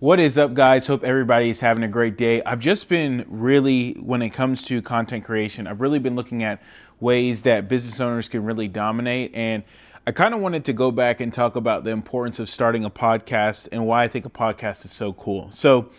What is up, guys? Hope everybody's having a great day. I've just been really, when it comes to content creation, I've really been looking at ways that business owners can really dominate. And I kind of wanted to go back and talk about the importance of starting a podcast and why I think a podcast is so cool. So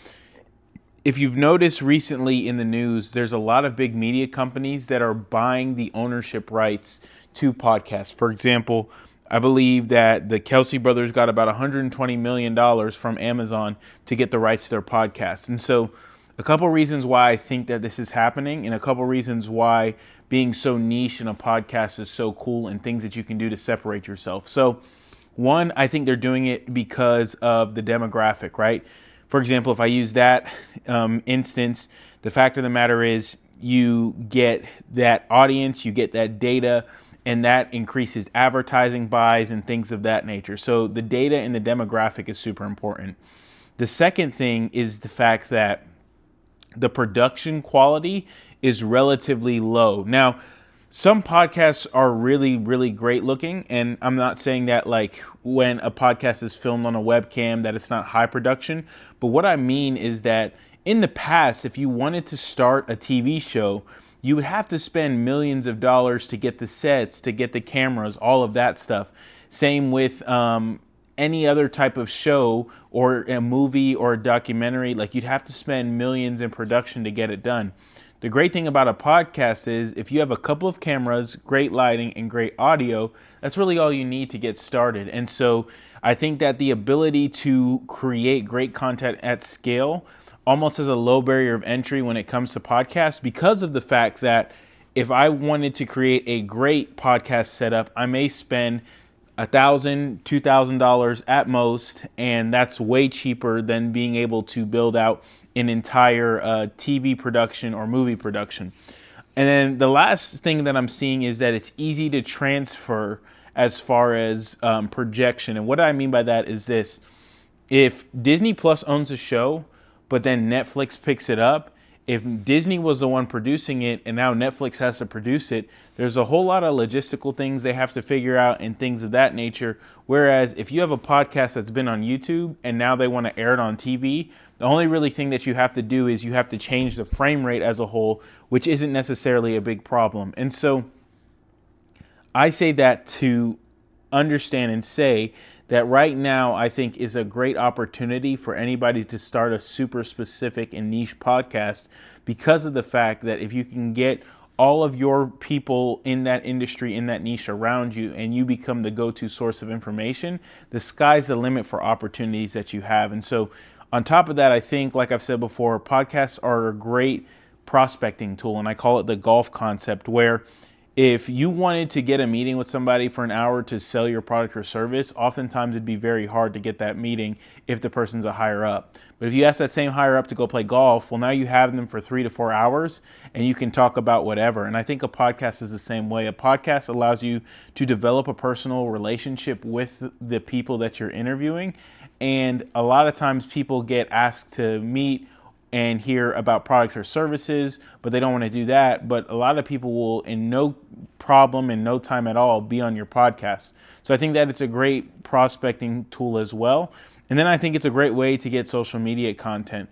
if you've noticed recently in the news, there's a lot of big media companies that are buying the ownership rights to podcasts. For example, I believe that the Kelsey brothers got about $120 million from Amazon to get the rights to their podcast. And so a couple reasons why I think that this is happening and a couple reasons why being so niche in a podcast is so cool and things that you can do to separate yourself. So one, I think they're doing it because of the demographic, right? For example, if I use that instance, the fact of the matter is you get that audience, you get that data, and that increases advertising buys and things of that nature. So the data and the demographic is super important. The second thing is the fact that the production quality is relatively low. Now, some podcasts are really, really great looking. And I'm not saying that like when a podcast is filmed on a webcam that it's not high production. But what I mean is that in the past, if you wanted to start a TV show, you would have to spend millions of dollars to get the sets, to get the cameras, all of that stuff. Same with any other type of show or a movie or a documentary. Like you'd have to spend millions in production to get it done. The great thing about a podcast is if you have a couple of cameras, great lighting, and great audio, that's really all you need to get started. And so I think that the ability to create great content at scale almost as a low barrier of entry when it comes to podcasts, because of the fact that if I wanted to create a great podcast setup, I may spend $1,000, $2,000 at most, and that's way cheaper than being able to build out an entire TV production or movie production. And then the last thing that I'm seeing is that it's easy to transfer as far as projection. And what I mean by that is this: if Disney Plus owns a show, but then Netflix picks it up, if Disney was the one producing it and now Netflix has to produce it, there's a whole lot of logistical things they have to figure out and things of that nature. Whereas if you have a podcast that's been on YouTube and now they want to air it on TV, the only really thing that you have to do is you have to change the frame rate as a whole, which isn't necessarily a big problem. And so I say that to understand and say that right now I think is a great opportunity for anybody to start a super specific and niche podcast, because of the fact that if you can get all of your people in that industry, in that niche around you, and you become the go-to source of information, the sky's the limit for opportunities that you have. And so on top of that, I think, like I've said before, podcasts are a great prospecting tool, and I call it the golf concept, where if you wanted to get a meeting with somebody for an hour to sell your product or service, oftentimes it'd be very hard to get that meeting if the person's a higher up. But if you ask that same higher up to go play golf, well, now you have them for 3 to 4 hours and you can talk about whatever. And I think a podcast is the same way. A podcast allows you to develop a personal relationship with the people that you're interviewing. And a lot of times people get asked to meet and hear about products or services, but they don't want to do that. But a lot of people will, in no problem, in no time at all, be on your podcast. So I think that it's a great prospecting tool as well. And then I think it's a great way to get social media content.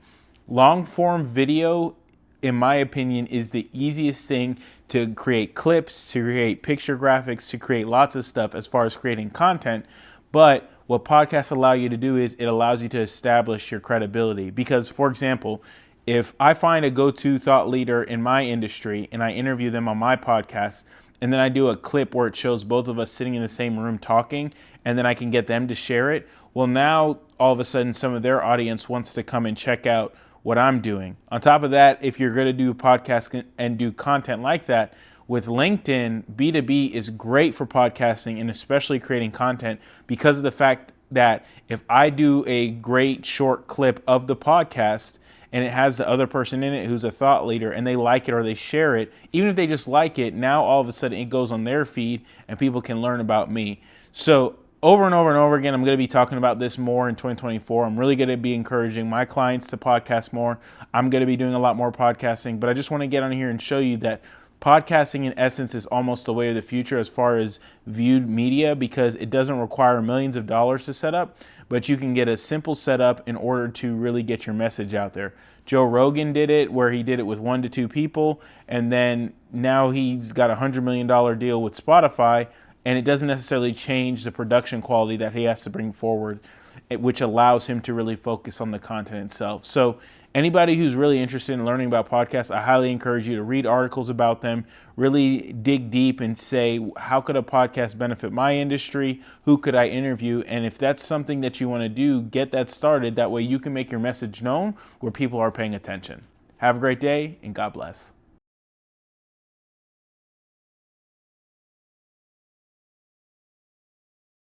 Long form video, in my opinion, is the easiest thing to create clips, to create picture graphics, to create lots of stuff as far as creating content. But what podcasts allow you to do is it allows you to establish your credibility. Because, for example, if I find a go-to thought leader in my industry and I interview them on my podcast, and then I do a clip where it shows both of us sitting in the same room talking, and then I can get them to share it, well, now all of a sudden some of their audience wants to come and check out what I'm doing. On top of that, if you're going to do a podcast and do content like that, with LinkedIn, B2B is great for podcasting and especially creating content, because of the fact that if I do a great short clip of the podcast and it has the other person in it who's a thought leader and they like it or they share it, even if they just like it, now all of a sudden it goes on their feed and people can learn about me. So over and over and over again, I'm going to be talking about this more in 2024. I'm really going to be encouraging my clients to podcast more. I'm going to be doing a lot more podcasting, but I just want to get on here and show you that podcasting in essence is almost the way of the future as far as viewed media, because it doesn't require millions of dollars to set up, but you can get a simple setup in order to really get your message out there. Joe Rogan did it where he did it with 1 to 2 people, and then now he's got a $100 million deal with Spotify, and it doesn't necessarily change the production quality that he has to bring forward, which allows him to really focus on the content itself. So anybody who's really interested in learning about podcasts, I highly encourage you to read articles about them, really dig deep and say, how could a podcast benefit my industry? Who could I interview? And if that's something that you want to do, get that started. That way you can make your message known where people are paying attention. Have a great day, and God bless.